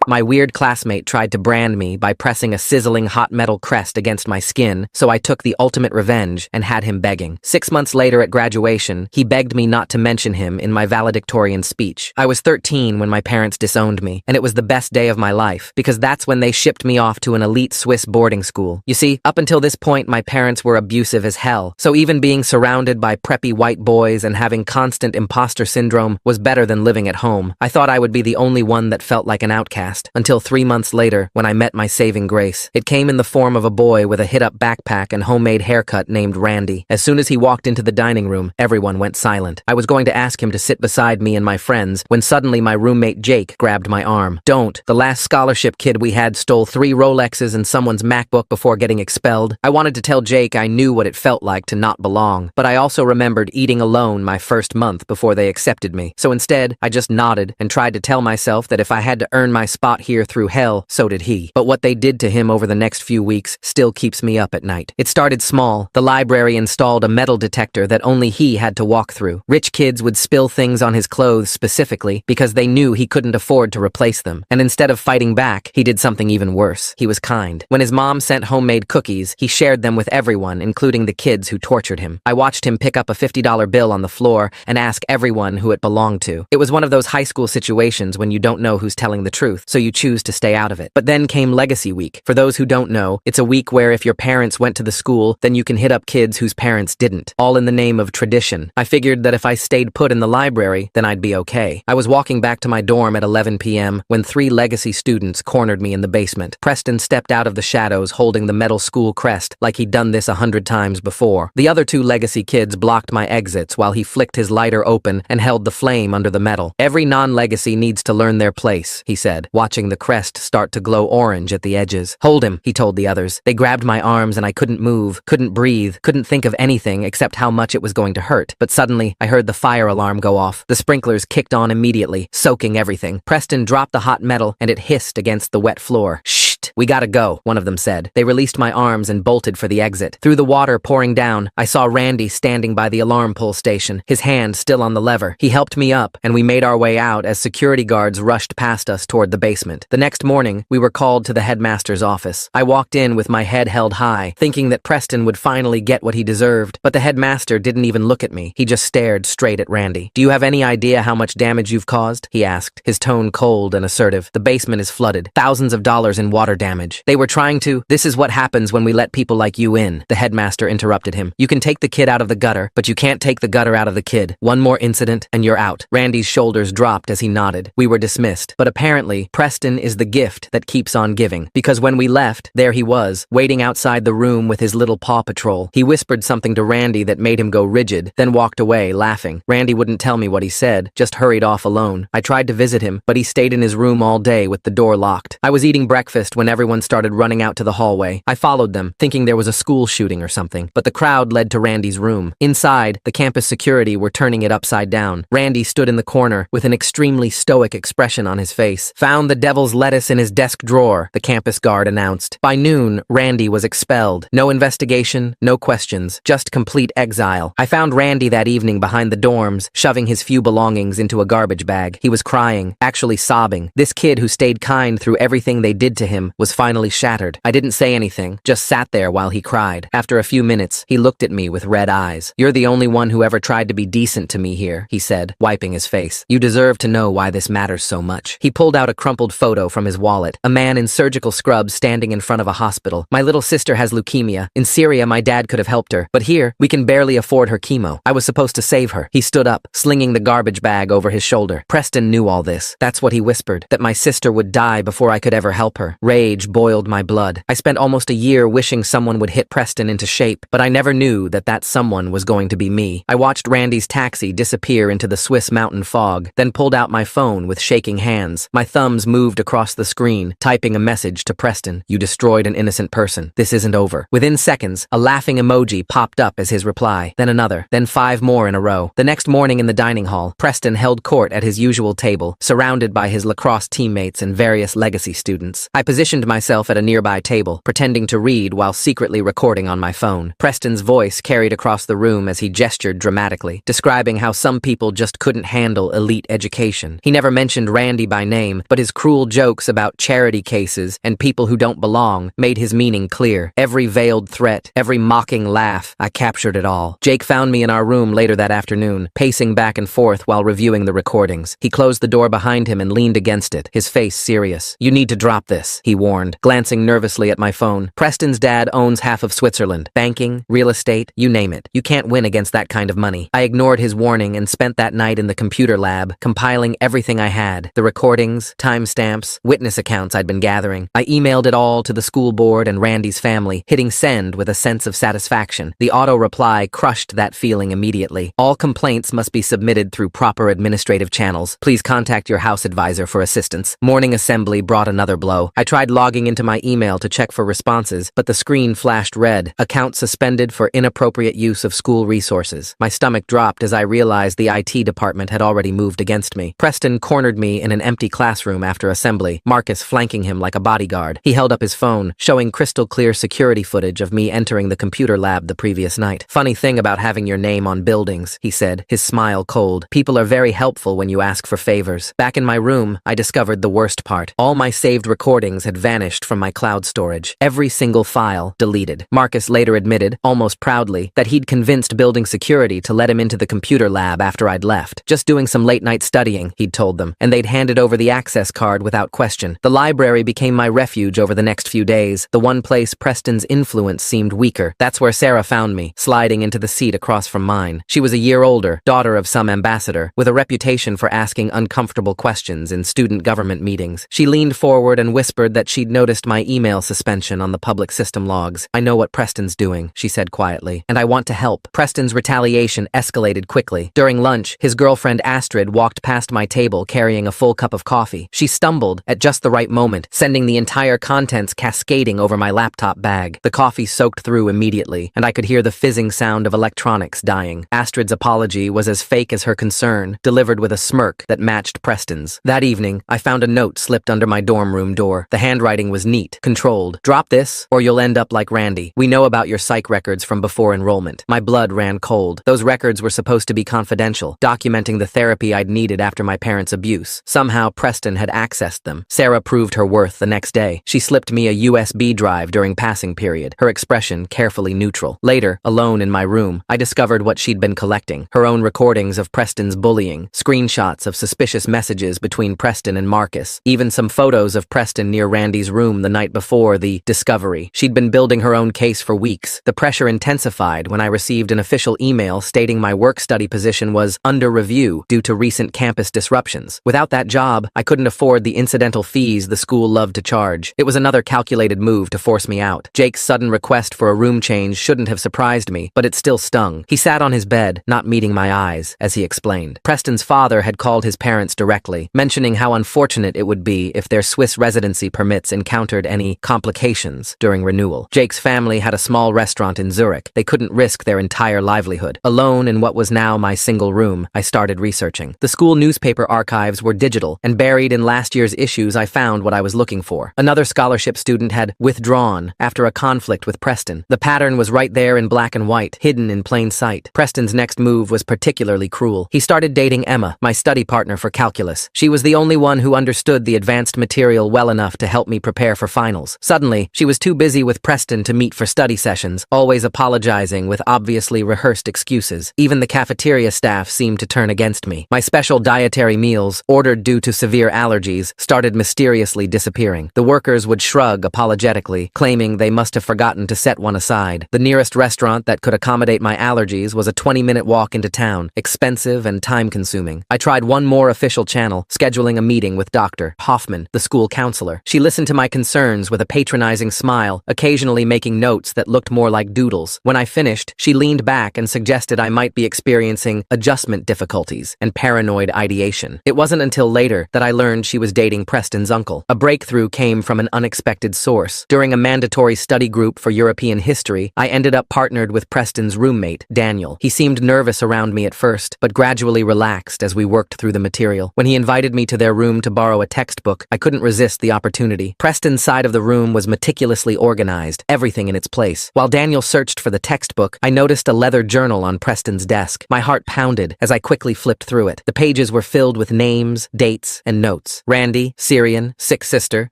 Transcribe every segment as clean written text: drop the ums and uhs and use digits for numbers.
My weird classmate tried to brand me by pressing a sizzling hot metal crest against my skin, so I took the ultimate revenge and had him begging. 6 months later at graduation, he begged me not to mention him in my valedictorian speech. I was 13 when my parents disowned me, and it was the best day of my life, because that's when they shipped me off to an elite Swiss boarding school. You see, up until this point, my parents were abusive as hell, so even being surrounded by preppy white boys and having constant imposter syndrome was better than living at home. I thought I would be the only one that felt like an outcast, until 3 months later, when I met my saving grace. It came in the form of a boy with a hit-up backpack and homemade haircut named Randy. As soon as he walked into the dining room, everyone went silent. I was going to ask him to sit beside me and my friends, when suddenly my roommate Jake grabbed my arm. Don't. The last scholarship kid we had stole 3 Rolexes and someone's MacBook before getting expelled. I wanted to tell Jake I knew what it felt like to not belong, but I also remembered eating alone my first month before they accepted me. So instead, I just nodded and tried to tell myself that if I had to earn my spot here through hell, so did he. But what they did to him over the next few weeks still keeps me up at night. It started small. The library installed a metal detector that only he had to walk through. Rich kids would spill things on his clothes specifically because they knew he couldn't afford to replace them. And instead of fighting back, he did something even worse. He was kind. When his mom sent homemade cookies, he shared them with everyone, including the kids who tortured him. I watched him pick up a $50 bill on the floor and ask everyone who it belonged to. It was one of those high school situations when you don't know who's telling the truth, so you choose to stay out of it. But then came Legacy Week. For those who don't know, it's a week where if your parents went to the school, then you can hit up kids whose parents didn't, all in the name of tradition. I figured that if I stayed put in the library, then I'd be okay. I was walking back to my dorm at 11 p.m. when 3 Legacy students cornered me in the basement. Preston stepped out of the shadows holding the metal school crest like he'd done this 100 times before. The other 2 Legacy kids blocked my exits while he flicked his lighter open and held the flame under the metal. Every non-Legacy needs to learn their place, he said, watching the crest start to glow orange at the edges. Hold him, he told the others. They grabbed my arms and I couldn't move, couldn't breathe, couldn't think of anything except how much it was going to hurt. But suddenly, I heard the fire alarm go off. The sprinklers kicked on immediately, soaking everything. Preston dropped the hot metal and it hissed against the wet floor. Shh! We gotta go, one of them said. They released my arms and bolted for the exit. Through the water pouring down, I saw Randy standing by the alarm pull station, his hand still on the lever. He helped me up, and we made our way out as security guards rushed past us toward the basement. The next morning, we were called to the headmaster's office. I walked in with my head held high, thinking that Preston would finally get what he deserved, but the headmaster didn't even look at me. He just stared straight at Randy. Do you have any idea how much damage you've caused? He asked, his tone cold and assertive. The basement is flooded. Thousands of dollars in water damage. They were trying to. This is what happens when we let people like you in. The headmaster interrupted him. You can take the kid out of the gutter, but you can't take the gutter out of the kid. One more incident, and you're out. Randy's shoulders dropped as he nodded. We were dismissed. But apparently, Preston is the gift that keeps on giving. Because when we left, there he was, waiting outside the room with his little Paw Patrol. He whispered something to Randy that made him go rigid, then walked away, laughing. Randy wouldn't tell me what he said, just hurried off alone. I tried to visit him, but he stayed in his room all day with the door locked. I was eating breakfast when everyone started running out to the hallway. I followed them, thinking there was a school shooting or something, but the crowd led to Randy's room. Inside, the campus security were turning it upside down. Randy stood in the corner with an extremely stoic expression on his face. Found the devil's lettuce in his desk drawer, the campus guard announced. By noon, Randy was expelled. No investigation, no questions, just complete exile. I found Randy that evening behind the dorms, shoving his few belongings into a garbage bag. He was crying, actually sobbing. This kid who stayed kind through everything they did to him was finally shattered. I didn't say anything, just sat there while he cried. After a few minutes, he looked at me with red eyes. You're the only one who ever tried to be decent to me here, he said, wiping his face. You deserve to know why this matters so much. He pulled out a crumpled photo from his wallet. A man in surgical scrubs standing in front of a hospital. My little sister has leukemia. In Syria, my dad could have helped her, but here, we can barely afford her chemo. I was supposed to save her. He stood up, slinging the garbage bag over his shoulder. Preston knew all this. That's what he whispered, that my sister would die before I could ever help her. Rage boiled my blood. I spent almost a year wishing someone would hit Preston into shape, but I never knew that that someone was going to be me. I watched Randy's taxi disappear into the Swiss mountain fog, then pulled out my phone with shaking hands. My thumbs moved across the screen, typing a message to Preston. You destroyed an innocent person. This isn't over. Within seconds, a laughing emoji popped up as his reply, then another, then 5 more in a row. The next morning in the dining hall, Preston held court at his usual table, surrounded by his lacrosse teammates and various legacy students. I positioned positioned myself at a nearby table, pretending to read while secretly recording on my phone. Preston's voice carried across the room as he gestured dramatically, describing how some people just couldn't handle elite education. He never mentioned Randy by name, but his cruel jokes about charity cases and people who don't belong made his meaning clear. Every veiled threat, every mocking laugh, I captured it all. Jake found me in our room later that afternoon, pacing back and forth while reviewing the recordings. He closed the door behind him and leaned against it, his face serious. "You need to drop this," he warned, glancing nervously at my phone. "Preston's dad owns half of Switzerland. Banking, real estate, you name it. You can't win against that kind of money." I ignored his warning and spent that night in the computer lab, compiling everything I had. The recordings, timestamps, witness accounts I'd been gathering. I emailed it all to the school board and Randy's family, hitting send with a sense of satisfaction. The auto-reply crushed that feeling immediately. "All complaints must be submitted through proper administrative channels. Please contact your house advisor for assistance." Morning assembly brought another blow. I tried logging into my email to check for responses, but the screen flashed red. "Account suspended for inappropriate use of school resources." My stomach dropped as I realized the IT department had already moved against me. Preston cornered me in an empty classroom after assembly, Marcus flanking him like a bodyguard. He held up his phone, showing crystal clear security footage of me entering the computer lab the previous night. "Funny thing about having your name on buildings," he said, his smile cold. "People are very helpful when you ask for favors." Back in my room, I discovered the worst part. All my saved recordings had vanished from my cloud storage. Every single file deleted. Marcus later admitted, almost proudly, that he'd convinced building security to let him into the computer lab after I'd left. "Just doing some late-night studying," he'd told them, and they'd handed over the access card without question. The library became my refuge over the next few days, the one place Preston's influence seemed weaker. That's where Sarah found me, sliding into the seat across from mine. She was a year older, daughter of some ambassador, with a reputation for asking uncomfortable questions in student government meetings. She leaned forward and whispered that she'd noticed my email suspension on the public system logs. "I know what Preston's doing," she said quietly, "and I want to help." Preston's retaliation escalated quickly. During lunch, his girlfriend Astrid walked past my table carrying a full cup of coffee. She stumbled at just the right moment, sending the entire contents cascading over my laptop bag. The coffee soaked through immediately, and I could hear the fizzing sound of electronics dying. Astrid's apology was as fake as her concern, delivered with a smirk that matched Preston's. That evening, I found a note slipped under my dorm room door. The handwriting was neat, controlled. "Drop this, or you'll end up like Randy. We know about your psych records from before enrollment." My blood ran cold. Those records were supposed to be confidential, documenting the therapy I'd needed after my parents' abuse. Somehow, Preston had accessed them. Sarah proved her worth the next day. She slipped me a USB drive during passing period, her expression carefully neutral. Later, alone in my room, I discovered what she'd been collecting. Her own recordings of Preston's bullying, screenshots of suspicious messages between Preston and Marcus, even some photos of Preston near Randy's room the night before the discovery. She'd been building her own case for weeks. The pressure intensified when I received an official email stating my work-study position was under review due to recent campus disruptions. Without that job, I couldn't afford the incidental fees the school loved to charge. It was another calculated move to force me out. Jake's sudden request for a room change shouldn't have surprised me, but it still stung. He sat on his bed, not meeting my eyes, as he explained. Preston's father had called his parents directly, mentioning how unfortunate it would be if their Swiss residency permits encountered any complications during renewal. Jake's family had a small restaurant in Zurich. They couldn't risk their entire livelihood. Alone in what was now my single room, I started researching. The school newspaper archives were digital, and buried in last year's issues I found what I was looking for. Another scholarship student had withdrawn after a conflict with Preston. The pattern was right there in black and white, hidden in plain sight. Preston's next move was particularly cruel. He started dating Emma, my study partner for calculus. She was the only one who understood the advanced material well enough to help me prepare for finals. Suddenly, she was too busy with Preston to meet for study sessions, always apologizing with obviously rehearsed excuses. Even the cafeteria staff seemed to turn against me. My special dietary meals, ordered due to severe allergies, started mysteriously disappearing. The workers would shrug apologetically, claiming they must have forgotten to set one aside. The nearest restaurant that could accommodate my allergies was a 20-minute walk into town, expensive and time-consuming. I tried one more official channel, scheduling a meeting with Dr. Hoffman, the school counselor. She listened to my concerns with a patronizing smile, occasionally making notes that looked more like doodles. When I finished, she leaned back and suggested I might be experiencing adjustment difficulties and paranoid ideation. It wasn't until later that I learned she was dating Preston's uncle. A breakthrough came from an unexpected source. During a mandatory study group for European history, I ended up partnered with Preston's roommate, Daniel. He seemed nervous around me at first, but gradually relaxed as we worked through the material. When he invited me to their room to borrow a textbook, I couldn't resist the opportunity community. Preston's side of the room was meticulously organized, everything in its place. While Daniel searched for the textbook, I noticed a leather journal on Preston's desk. My heart pounded as I quickly flipped through it. The pages were filled with names, dates, and notes. Randy, Syrian, sick sister,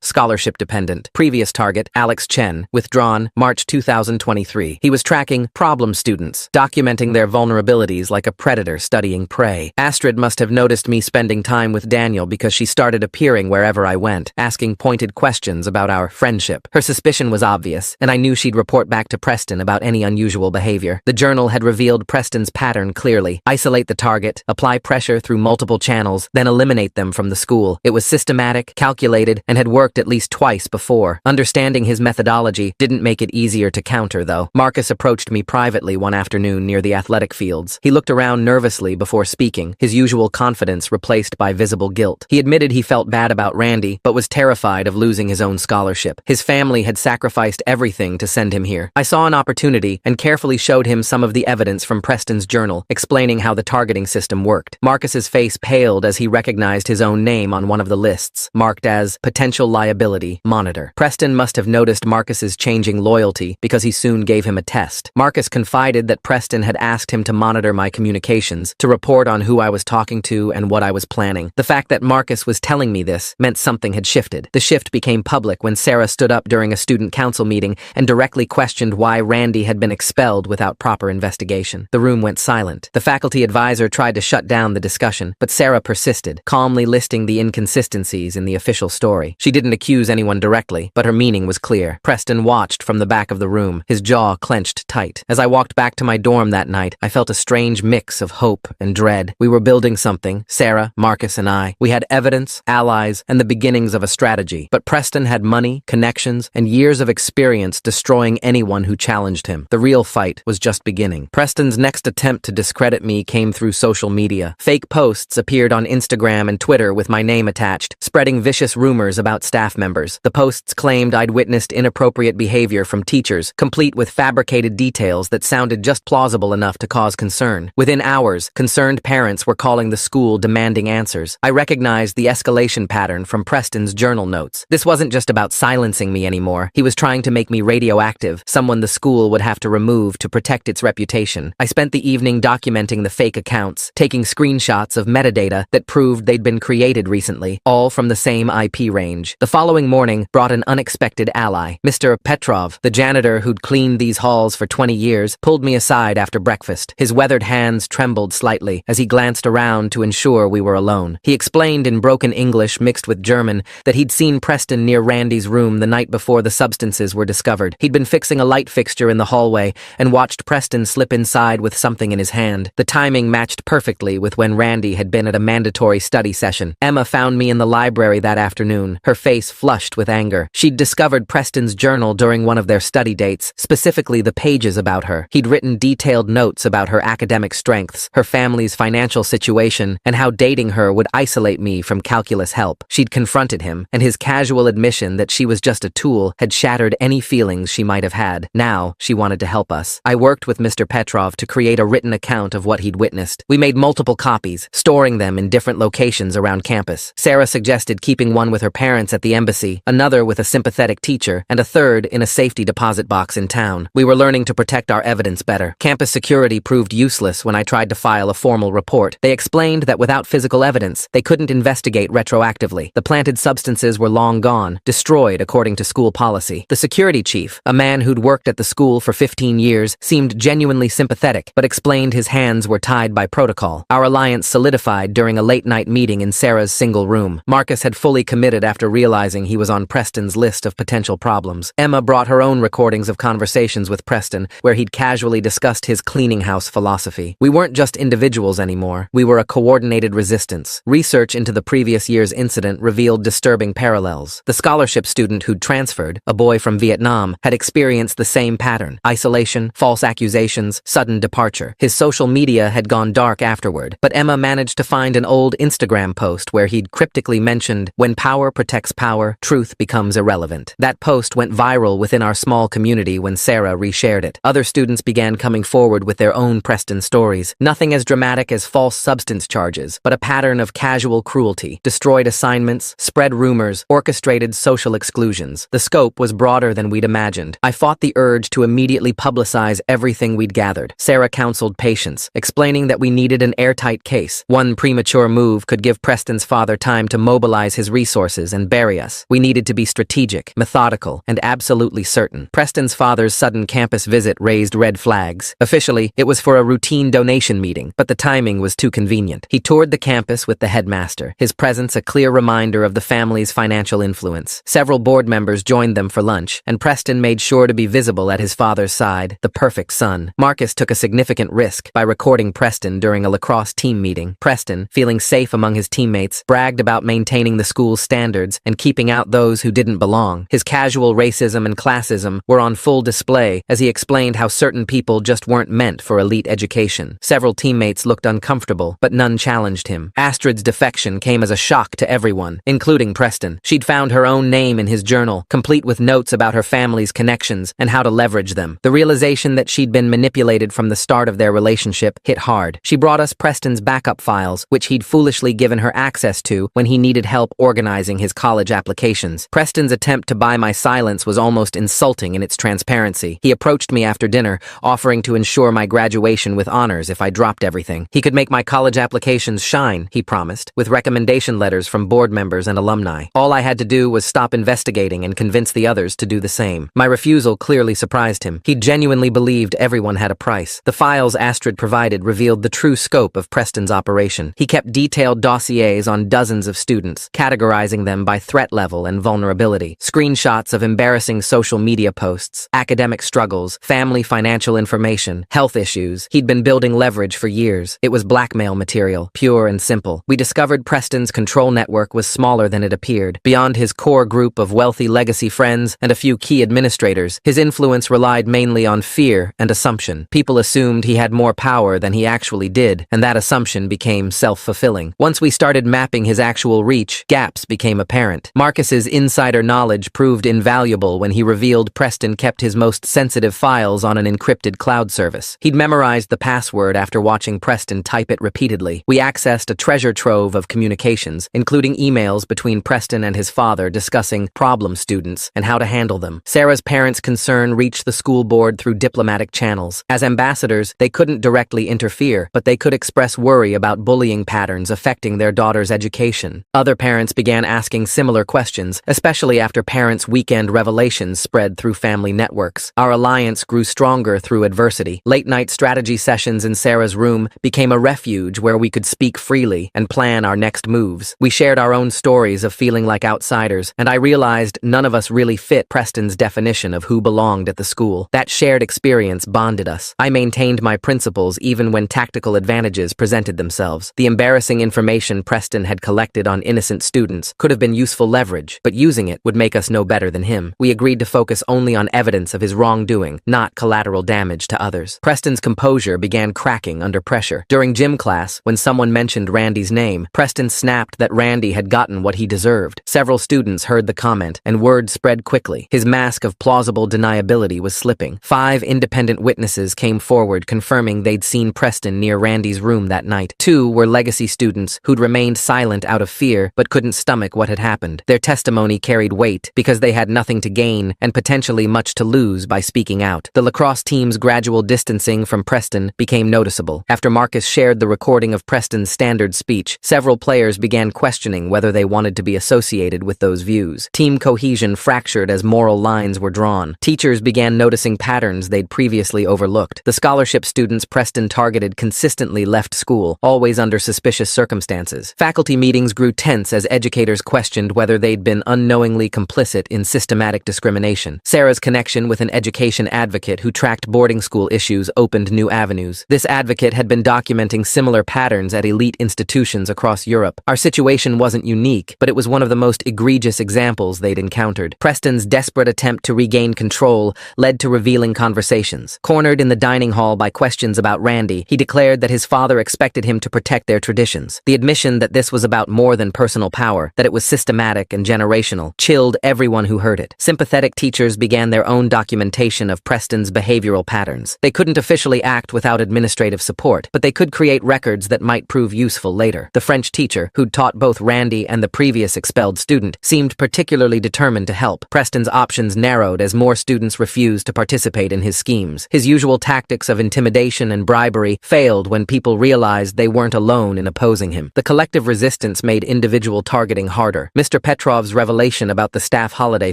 scholarship dependent. Previous target, Alex Chen, withdrawn, March 2023. He was tracking problem students, documenting their vulnerabilities like a predator studying prey. Astrid must have noticed me spending time with Daniel because she started appearing wherever I went, asking pointed questions about our friendship. Her suspicion was obvious, and I knew she'd report back to Preston about any unusual behavior. The journal had revealed Preston's pattern clearly. Isolate the target, apply pressure through multiple channels, then eliminate them from the school. It was systematic, calculated, and had worked at least twice before. Understanding his methodology didn't make it easier to counter, though. Marcus approached me privately one afternoon near the athletic fields. He looked around nervously before speaking, his usual confidence replaced by visible guilt. He admitted he felt bad about Randy, but was terrified of losing his own scholarship. His family had sacrificed everything to send him here. I saw an opportunity and carefully showed him some of the evidence from Preston's journal, explaining how the targeting system worked. Marcus's face paled as he recognized his own name on one of the lists, marked as Potential Liability Monitor. Preston must have noticed Marcus's changing loyalty because he soon gave him a test. Marcus confided that Preston had asked him to monitor my communications, to report on who I was talking to and what I was planning. The fact that Marcus was telling me this meant something had shifted. The shift became public when Sarah stood up during a student council meeting and directly questioned why Randy had been expelled without proper investigation. The room went silent. The faculty advisor tried to shut down the discussion, but Sarah persisted, calmly listing the inconsistencies in the official story. She didn't accuse anyone directly, but her meaning was clear. Preston watched from the back of the room, his jaw clenched tight. As I walked back to my dorm that night, I felt a strange mix of hope and dread. We were building something, Sarah, Marcus, and I. We had evidence, allies, and the beginnings of a strategy. But Preston had money, connections, and years of experience destroying anyone who challenged him. The real fight was just beginning. Preston's next attempt to discredit me came through social media. Fake posts appeared on Instagram and Twitter with my name attached, spreading vicious rumors about staff members. The posts claimed I'd witnessed inappropriate behavior from teachers, complete with fabricated details that sounded just plausible enough to cause concern. Within hours, concerned parents were calling the school demanding answers. I recognized the escalation pattern from Preston's journal notes. This wasn't just about silencing me anymore. He was trying to make me radioactive, someone the school would have to remove to protect its reputation. I spent the evening documenting the fake accounts, taking screenshots of metadata that proved they'd been created recently, all from the same IP range. The following morning brought an unexpected ally. Mr. Petrov, the janitor who'd cleaned these halls for 20 years, pulled me aside after breakfast. His weathered hands trembled slightly as he glanced around to ensure we were alone. He explained in broken English mixed with German that he'd seen Preston near Randy's room the night before the substances were discovered. He'd been fixing a light fixture in the hallway and watched Preston slip inside with something in his hand. The timing matched perfectly with when Randy had been at a mandatory study session. Emma found me in the library that afternoon, her face flushed with anger. She'd discovered Preston's journal during one of their study dates, specifically the pages about her. He'd written detailed notes about her academic strengths, her family's financial situation, and how dating her would isolate me from calculus help. She'd confronted him, and his casual admission that she was just a tool had shattered any feelings she might have had. Now, she wanted to help us. I worked with Mr. Petrov to create a written account of what he'd witnessed. We made multiple copies, storing them in different locations around campus. Sarah suggested keeping one with her parents at the embassy, another with a sympathetic teacher, and a third in a safety deposit box in town. We were learning to protect our evidence better. Campus security proved useless when I tried to file a formal report. They explained that without physical evidence, they couldn't investigate retroactively. The planted substances were long gone, destroyed according to school policy. The security chief, a man who'd worked at the school for 15 years, seemed genuinely sympathetic, but explained his hands were tied by protocol. Our alliance solidified during a late-night meeting in Sarah's single room. Marcus had fully committed after realizing he was on Preston's list of potential problems. Emma brought her own recordings of conversations with Preston, where he'd casually discussed his cleaning house philosophy. We weren't just individuals anymore. We were a coordinated resistance. Research into the previous year's incident revealed disturbing parallels. The scholarship student who'd transferred, a boy from Vietnam, had experienced the same pattern: isolation, false accusations, sudden departure. His social media had gone dark afterward, but Emma managed to find an old Instagram post where he'd cryptically mentioned, "When power protects power, truth becomes irrelevant." That post went viral within our small community when Sarah reshared it. Other students began coming forward with their own Preston stories. Nothing as dramatic as false substance charges, but a pattern of casual cruelty, destroyed assignments, spread rumors, orchestrated orchestrated social exclusions. The scope was broader than we'd imagined. I fought the urge to immediately publicize everything we'd gathered. Sarah counseled patience, explaining that we needed an airtight case. One premature move could give Preston's father time to mobilize his resources and bury us. We needed to be strategic, methodical, and absolutely certain. Preston's father's sudden campus visit raised red flags. Officially, it was for a routine donation meeting, but the timing was too convenient. He toured the campus with the headmaster, his presence a clear reminder of the family's financial influence. Several board members joined them for lunch, and Preston made sure to be visible at his father's side, the perfect son. Marcus took a significant risk by recording Preston during a lacrosse team meeting. Preston, feeling safe among his teammates, bragged about maintaining the school's standards and keeping out those who didn't belong. His casual racism and classism were on full display as he explained how certain people just weren't meant for elite education. Several teammates looked uncomfortable, but none challenged him. Astrid's defection came as a shock to everyone, including Preston. She'd found her own name in his journal, complete with notes about her family's connections and how to leverage them. The realization that she'd been manipulated from the start of their relationship hit hard. She brought us Preston's backup files, which he'd foolishly given her access to when he needed help organizing his college applications. Preston's attempt to buy my silence was almost insulting in its transparency. He approached me after dinner, offering to ensure my graduation with honors if I dropped everything. He could make my college applications shine, he promised, with recommendation letters from board members and alumni. All I had to do was stop investigating and convince the others to do the same. My refusal clearly surprised him. He genuinely believed everyone had a price. The files Astrid provided revealed the true scope of Preston's operation. He kept detailed dossiers on dozens of students, categorizing them by threat level and vulnerability. Screenshots of embarrassing social media posts, academic struggles, family financial information, health issues. He'd been building leverage for years. It was blackmail material, pure and simple. We discovered Preston's control network was smaller than it appeared. Beyond his core group of wealthy legacy friends and a few key administrators, his influence relied mainly on fear and assumption. People assumed he had more power than he actually did, and that assumption became self-fulfilling. Once we started mapping his actual reach, gaps became apparent. Marcus's insider knowledge proved invaluable when he revealed Preston kept his most sensitive files on an encrypted cloud service. He'd memorized the password after watching Preston type it repeatedly. We accessed a treasure trove of communications, including emails between Preston and his father discussing problem students and how to handle them. Sarah's parents' concern reached the school board through diplomatic channels. As ambassadors, they couldn't directly interfere, but they could express worry about bullying patterns affecting their daughter's education. Other parents began asking similar questions, especially after parents' weekend revelations spread through family networks. Our alliance grew stronger through adversity. Late-night strategy sessions in Sarah's room became a refuge where we could speak freely and plan our next moves. We shared our own stories of feeling like outsiders, and I realized none of us really fit Preston's definition of who belonged at the school. That shared experience bonded us. I maintained my principles even when tactical advantages presented themselves. The embarrassing information Preston had collected on innocent students could have been useful leverage, but using it would make us no better than him. We agreed to focus only on evidence of his wrongdoing, not collateral damage to others. Preston's composure began cracking under pressure. During gym class, when someone mentioned Randy's name, Preston snapped that Randy had gotten what he deserved. Several students heard the comment, and word spread quickly. His mask of plausible deniability was slipping. 5 independent witnesses came forward confirming they'd seen Preston near Randy's room that night. 2 were legacy students who'd remained silent out of fear but couldn't stomach what had happened. Their testimony carried weight because they had nothing to gain and potentially much to lose by speaking out. The lacrosse team's gradual distancing from Preston became noticeable. After Marcus shared the recording of Preston's standard speech, several players began questioning whether they wanted to be associated with those views. Team cohesion fractured as moral lines were drawn. Teachers began noticing patterns they'd previously overlooked. The scholarship students Preston targeted consistently left school, always under suspicious circumstances. Faculty meetings grew tense as educators questioned whether they'd been unknowingly complicit in systematic discrimination. Sarah's connection with an education advocate who tracked boarding school issues opened new avenues. This advocate had been documenting similar patterns at elite institutions across Europe. Our situation wasn't unique, but it was one of the most egregious examples they'd encountered. Preston's desperate attempt to regain control led to revealing conversations. Cornered in the dining hall by questions about Randy, he declared that his father expected him to protect their traditions. The admission that this was about more than personal power, that it was systematic and generational, chilled everyone who heard it. Sympathetic teachers began their own documentation of Preston's behavioral patterns. They couldn't officially act without administrative support, but they could create records that might prove useful later. The French teacher, who'd taught both Randy and the previous expelled student, student, seemed particularly determined to help. Preston's options narrowed as more students refused to participate in his schemes. His usual tactics of intimidation and bribery failed when people realized they weren't alone in opposing him. The collective resistance made individual targeting harder. Mr. Petrov's revelation about the staff holiday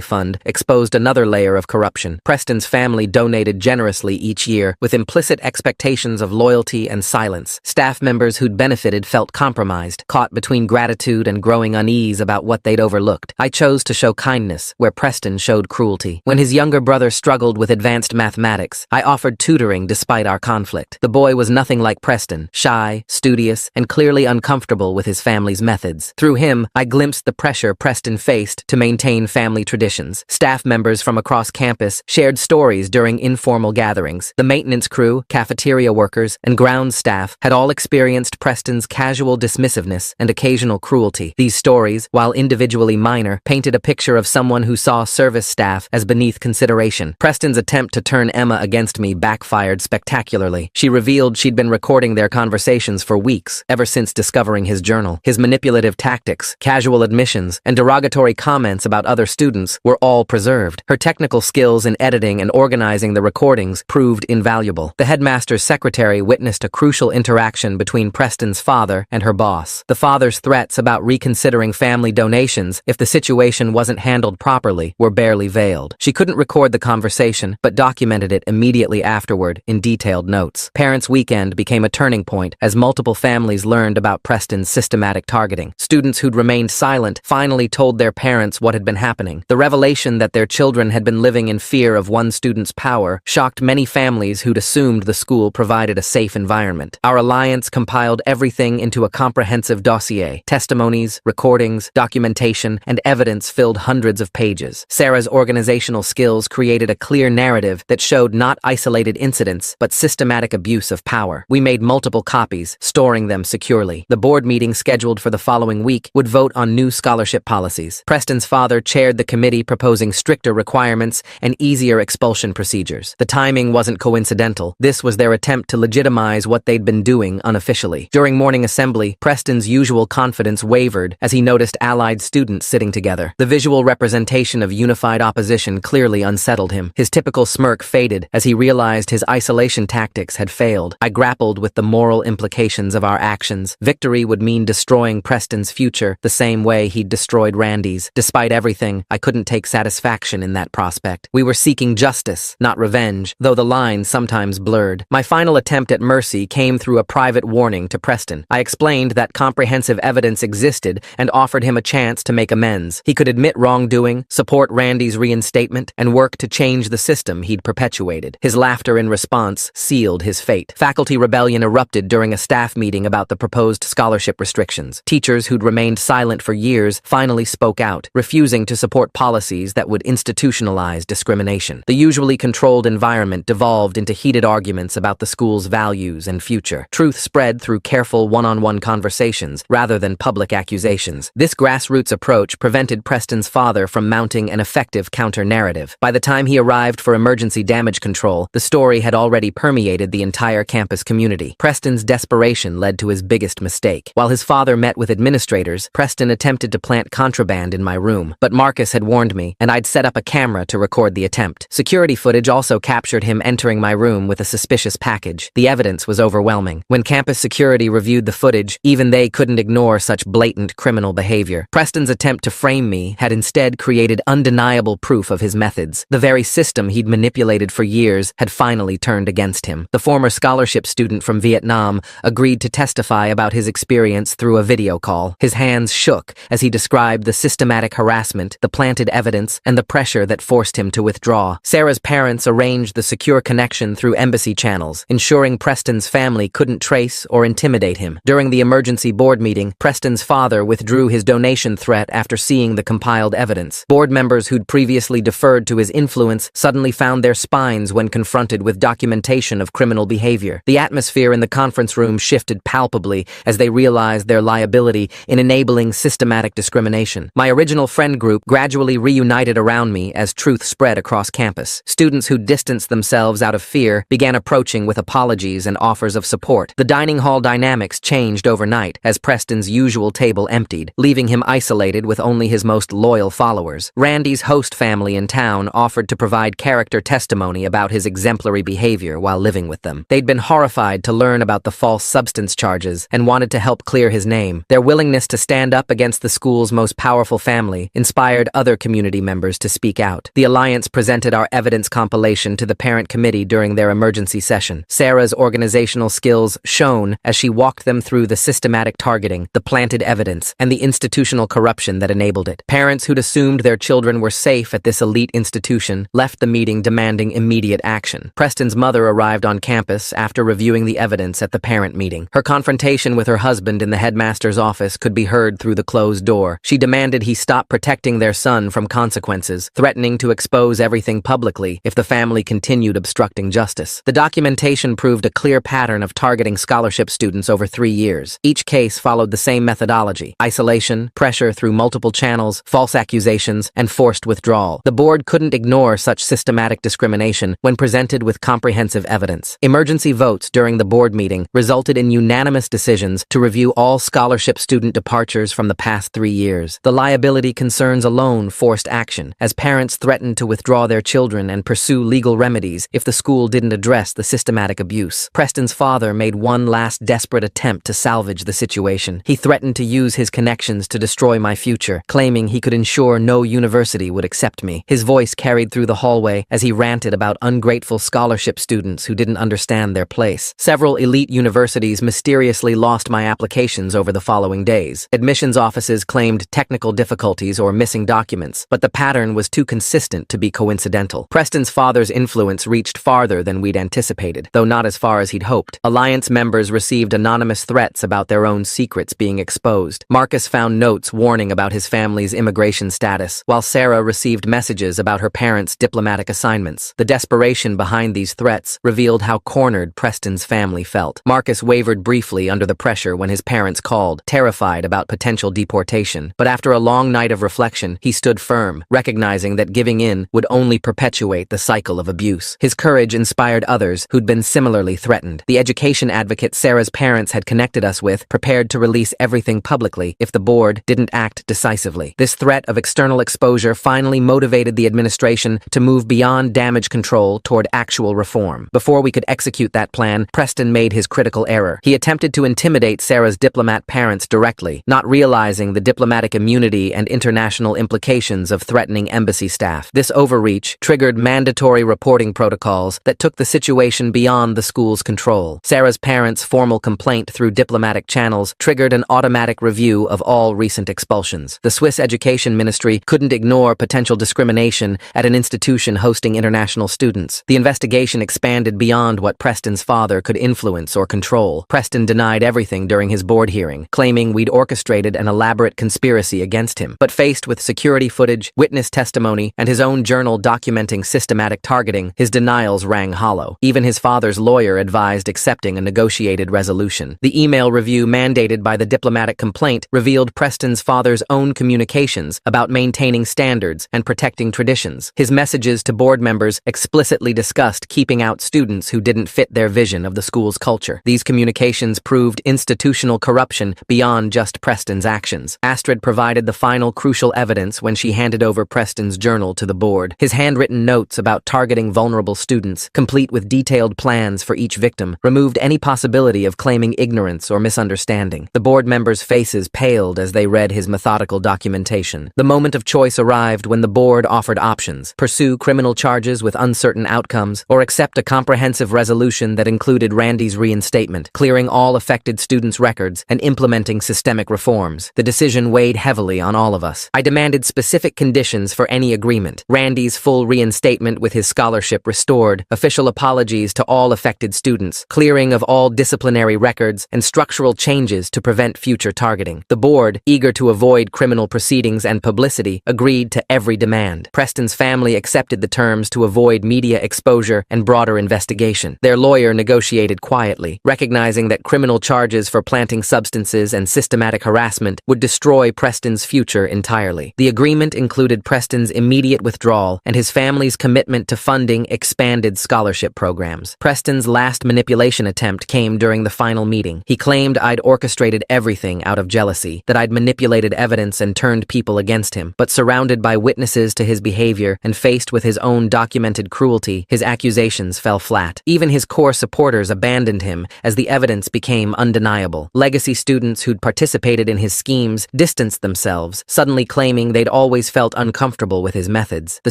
fund exposed another layer of corruption. Preston's family donated generously each year, with implicit expectations of loyalty and silence. Staff members who'd benefited felt compromised, caught between gratitude and growing unease about what they'd overlooked. I chose to show kindness, where Preston showed cruelty. When his younger brother struggled with advanced mathematics, I offered tutoring despite our conflict. The boy was nothing like Preston, shy, studious, and clearly uncomfortable with his family's methods. Through him, I glimpsed the pressure Preston faced to maintain family traditions. Staff members from across campus shared stories during informal gatherings. The maintenance crew, cafeteria workers, and grounds staff had all experienced Preston's casual dismissiveness and occasional cruelty. These stories, while individually minor, painted a picture of someone who saw service staff as beneath consideration. Preston's attempt to turn Emma against me backfired spectacularly. She revealed she'd been recording their conversations for weeks, ever since discovering his journal. His manipulative tactics, casual admissions, and derogatory comments about other students were all preserved. Her technical skills in editing and organizing the recordings proved invaluable. The headmaster's secretary witnessed a crucial interaction between Preston's father and her boss. The father's threats about reconsidering family donations if the situation wasn't handled properly were barely veiled. She couldn't record the conversation, but documented it immediately afterward in detailed notes. Parents' Weekend became a turning point as multiple families learned about Preston's systematic targeting. Students who'd remained silent finally told their parents what had been happening. The revelation that their children had been living in fear of one student's power shocked many families who'd assumed the school provided a safe environment. Our alliance compiled everything into a comprehensive dossier. Testimonies, recordings, documentation, and evidence filled hundreds of pages. Sarah's organizational skills created a clear narrative that showed not isolated incidents, but systematic abuse of power. We made multiple copies, storing them securely. The board meeting scheduled for the following week would vote on new scholarship policies. Preston's father chaired the committee proposing stricter requirements and easier expulsion procedures. The timing wasn't coincidental. This was their attempt to legitimize what they'd been doing unofficially. During morning assembly, Preston's usual confidence wavered as he noticed allied students sitting together. The visual representation of unified opposition clearly unsettled him. His typical smirk faded as he realized his isolation tactics had failed. I grappled with the moral implications of our actions. Victory would mean destroying Preston's future the same way he'd destroyed Randy's. Despite everything, I couldn't take satisfaction in that prospect. We were seeking justice, not revenge, though the lines sometimes blurred. My final attempt at mercy came through a private warning to Preston. I explained that comprehensive evidence existed and offered him a chance to make amends. He could admit wrongdoing, support Randy's reinstatement, and work to change the system he'd perpetuated. His laughter in response sealed his fate. Faculty rebellion erupted during a staff meeting about the proposed scholarship restrictions. Teachers who'd remained silent for years finally spoke out, refusing to support policies that would institutionalize discrimination. The usually controlled environment devolved into heated arguments about the school's values and future. Truth spread through careful one-on-one conversations rather than public accusations. This grassroots approach prevented Preston's father from mounting an effective counter-narrative. By the time he arrived for emergency damage control, the story had already permeated the entire campus community. Preston's desperation led to his biggest mistake. While his father met with administrators, Preston attempted to plant contraband in my room, but Marcus had warned me, and I'd set up a camera to record the attempt. Security footage also captured him entering my room with a suspicious package. The evidence was overwhelming. When campus security reviewed the footage, even they couldn't ignore such blatant criminal behavior. Preston's attempt to frame me had instead created undeniable proof of his methods. The very system he'd manipulated for years had finally turned against him. The former scholarship student from Vietnam agreed to testify about his experience through a video call. His hands shook as he described the systematic harassment, the planted evidence, and the pressure that forced him to withdraw. Sarah's parents arranged the secure connection through embassy channels, ensuring Preston's family couldn't trace or intimidate him. During the emergency board meeting, Preston's father withdrew his donation threat after seeing the compiled evidence. Board members who'd previously deferred to his influence suddenly found their spines when confronted with documentation of criminal behavior. The atmosphere in the conference room shifted palpably as they realized their liability in enabling systematic discrimination. My original friend group gradually reunited around me as truth spread across campus. Students who distanced themselves out of fear began approaching with apologies and offers of support. The dining hall dynamics changed overnight as Preston's usual table emptied, leaving him isolated associated with only his most loyal followers. Randy's host family in town offered to provide character testimony about his exemplary behavior while living with them. They'd been horrified to learn about the false substance charges and wanted to help clear his name. Their willingness to stand up against the school's most powerful family inspired other community members to speak out. The Alliance presented our evidence compilation to the parent committee during their emergency session. Sarah's organizational skills shone as she walked them through the systematic targeting, the planted evidence, and the institutional corruption that enabled it. Parents who'd assumed their children were safe at this elite institution left the meeting demanding immediate action. Preston's mother arrived on campus after reviewing the evidence at the parent meeting. Her confrontation with her husband in the headmaster's office could be heard through the closed door. She demanded he stop protecting their son from consequences, threatening to expose everything publicly if the family continued obstructing justice. The documentation proved a clear pattern of targeting scholarship students over 3 years. Each case followed the same methodology: isolation, pressure through multiple channels, false accusations, and forced withdrawal. The board couldn't ignore such systematic discrimination when presented with comprehensive evidence. Emergency votes during the board meeting resulted in unanimous decisions to review all scholarship student departures from the past 3 years. The liability concerns alone forced action, as parents threatened to withdraw their children and pursue legal remedies if the school didn't address the systematic abuse. Preston's father made one last desperate attempt to salvage the situation. He threatened to use his connections to destroy my future, claiming he could ensure no university would accept me. His voice carried through the hallway as he ranted about ungrateful scholarship students who didn't understand their place. Several elite universities mysteriously lost my applications over the following days. Admissions offices claimed technical difficulties or missing documents, but the pattern was too consistent to be coincidental. Preston's father's influence reached farther than we'd anticipated, though not as far as he'd hoped. Alliance members received anonymous threats about their own secrets being exposed. Marcus found notes warning about his family's immigration status, while Sarah received messages about her parents' diplomatic assignments. The desperation behind these threats revealed how cornered Preston's family felt. Marcus wavered briefly under the pressure when his parents called, terrified about potential deportation. But after a long night of reflection, he stood firm, recognizing that giving in would only perpetuate the cycle of abuse. His courage inspired others who'd been similarly threatened. The education advocate Sarah's parents had connected us with prepared to release everything publicly if the board didn't act decisively. This threat of external exposure finally motivated the administration to move beyond damage control toward actual reform. Before we could execute that plan, Preston made his critical error. He attempted to intimidate Sarah's diplomat parents directly, not realizing the diplomatic immunity and international implications of threatening embassy staff. This overreach triggered mandatory reporting protocols that took the situation beyond the school's control. Sarah's parents' formal complaint through diplomatic channels triggered an automatic review of all recent expulsions. The Swiss Education Ministry couldn't ignore potential discrimination at an institution hosting international students. The investigation expanded beyond what Preston's father could influence or control. Preston denied everything during his board hearing, claiming we'd orchestrated an elaborate conspiracy against him. But faced with security footage, witness testimony, and his own journal documenting systematic targeting, his denials rang hollow. Even his father's lawyer advised accepting a negotiated resolution. The email review mandated by the diplomatic complaint revealed Preston's father's own communications about maintaining standards and protecting traditions. His messages to board members explicitly discussed keeping out students who didn't fit their vision of the school's culture. These communications proved institutional corruption beyond just Preston's actions. Astrid provided the final crucial evidence when she handed over Preston's journal to the board. His handwritten notes about targeting vulnerable students, complete with detailed plans for each victim, removed any possibility of claiming ignorance or misunderstanding. The board members' faces paled as they read his methodical documentation. The moment of choice arrived when the board offered options: pursue criminal charges with uncertain outcomes, or accept a comprehensive resolution that included Randy's reinstatement, clearing all affected students' records, and implementing systemic reforms. The decision weighed heavily on all of us. I demanded specific conditions for any agreement: Randy's full reinstatement with his scholarship restored, official apologies to all affected students, clearing of all disciplinary records, and structural changes to prevent future targeting. The board, eager to avoid criminal proceedings and publicity, agreed to every demand. Preston's family accepted the terms to avoid media exposure and broader investigation. Their lawyer negotiated quietly, recognizing that criminal charges for planting substances and systematic harassment would destroy Preston's future entirely. The agreement included Preston's immediate withdrawal and his family's commitment to funding expanded scholarship programs. Preston's last manipulation attempt came during the final meeting. He claimed I'd orchestrated everything out of jealousy, that I'd manipulated evidence and turned people against him. But surrounded by witnesses to his behavior and faced with his own documented cruelty, his accusations fell flat. Even his core supporters abandoned him as the evidence became undeniable. Legacy students who'd participated in his schemes distanced themselves, suddenly claiming they'd always felt uncomfortable with his methods. The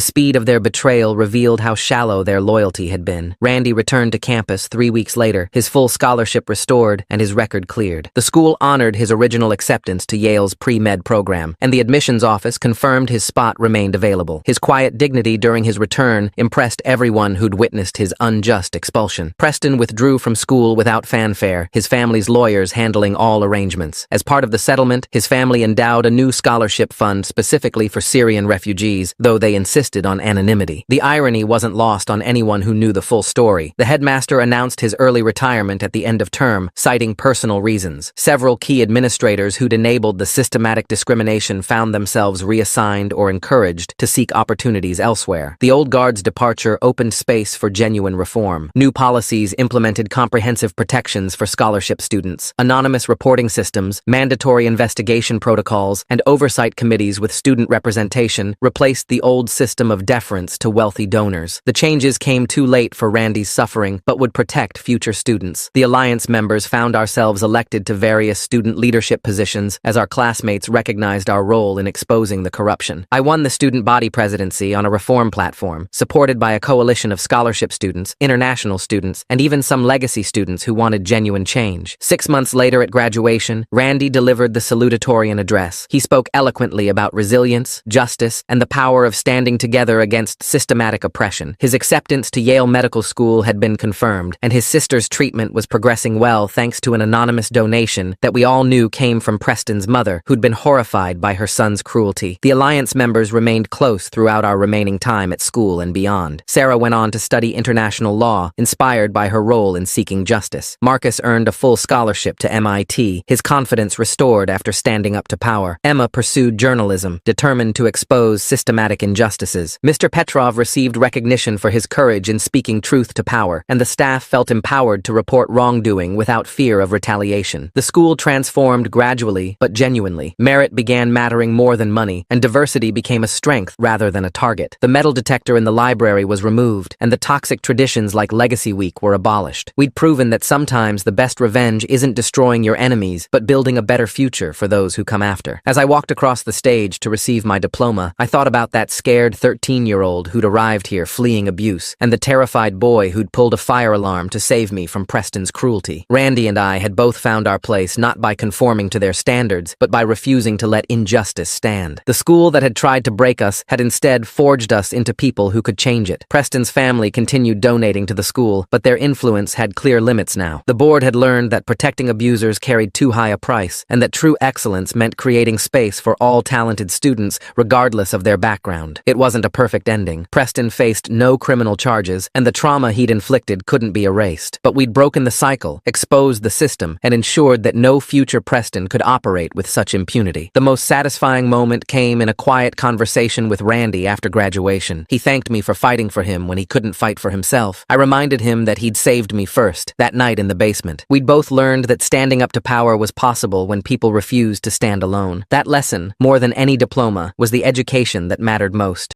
speed of their betrayal revealed how shallow their loyalty had been. Randy returned to campus 3 weeks later, his full scholarship restored and his record cleared. The school honored his original acceptance to Yale's pre-med program, and the admissions office confirmed his spot remained available. His quiet dignity during his return impressed everyone who'd witnessed his unjust expulsion. Preston withdrew from school without fanfare, his family's lawyers handling all arrangements. As part of the settlement, his family endowed a new scholarship fund specifically for Syrian refugees, though they insisted on anonymity. The irony wasn't lost on anyone who knew the full story. The headmaster announced his early retirement at the end of term, citing personal reasons. Several key administrators who'd enabled the systematic discrimination found themselves reassigned or encouraged to seek opportunities elsewhere. The old guard's departure opened space for genuine reform. New policies implemented comprehensive protections for scholarship students, anonymous reporting systems, mandatory investigation protocols, and oversight committees with student representation replaced the old system of deference to wealthy donors. The changes came too late for Randy's suffering, but would protect future students. The Alliance members found ourselves elected to various student leadership positions as our classmates recognized our role in exposing the corruption. I won the student body presidency on a reform platform, supported by a coalition of scholarship students, international students, and even some legacy students who wanted genuine change. 6 months later at graduation, Randy delivered the salutatorian address. He spoke eloquently about resilience, justice, and the power of standing together against systematic oppression. His acceptance to Yale Medical School had been confirmed, and his sister's treatment was progressing well thanks to an anonymous donation that we all knew came from Preston's mother, who'd been horrified by her son's cruelty. The Alliance members remained close throughout our remaining time at school and beyond. Sarah went on to study international law, inspired by her role in seeking justice. Marcus earned a full scholarship to MIT, his confidence restored after standing up to power. Emma pursued journalism, determined to expose systematic injustices. Mr. Petrov received recognition for his courage in speaking truth to power, and the staff felt empowered to report wrongdoing without fear of retaliation. The school transformed gradually, but genuinely. Merit began mattering more than money, and diversity became a strength rather than a target. The metal detector in the library was removed, and the toxic traditions like Legacy Week were abolished. We'd proven that sometimes the best revenge isn't destroying your enemies, but building a better future for those who come after. As I walked across the stage to receive my diploma, I thought about that scared 13-year-old who'd arrived here fleeing abuse, and the terrified boy who'd pulled a fire alarm to save me from Preston's cruelty. Randy and I had both found our place not by conforming to their standards, but by refusing to let injustice stand. The school that had tried to break us had instead forged us into people who could change it. Preston's family continued donating to the school, but their influence had clear limits now. The board had learned that protecting abusers carried too high a price, and that true excellence meant creating space for all talented students, regardless of their background. It wasn't a perfect ending. Preston faced no criminal charges, and the trauma he'd inflicted couldn't be erased. But we'd broken the cycle, exposed the system, and ensured that no future Preston could operate with such impunity. The most satisfying moment came in a quiet conversation with Randy after graduation. He thanked me for fighting for him when he couldn't fight for himself. I reminded him that he'd saved me first, that night in the basement. We'd both learned that standing up to power was possible when people refused to stand alone. That lesson, more than any diploma, was the education that mattered most.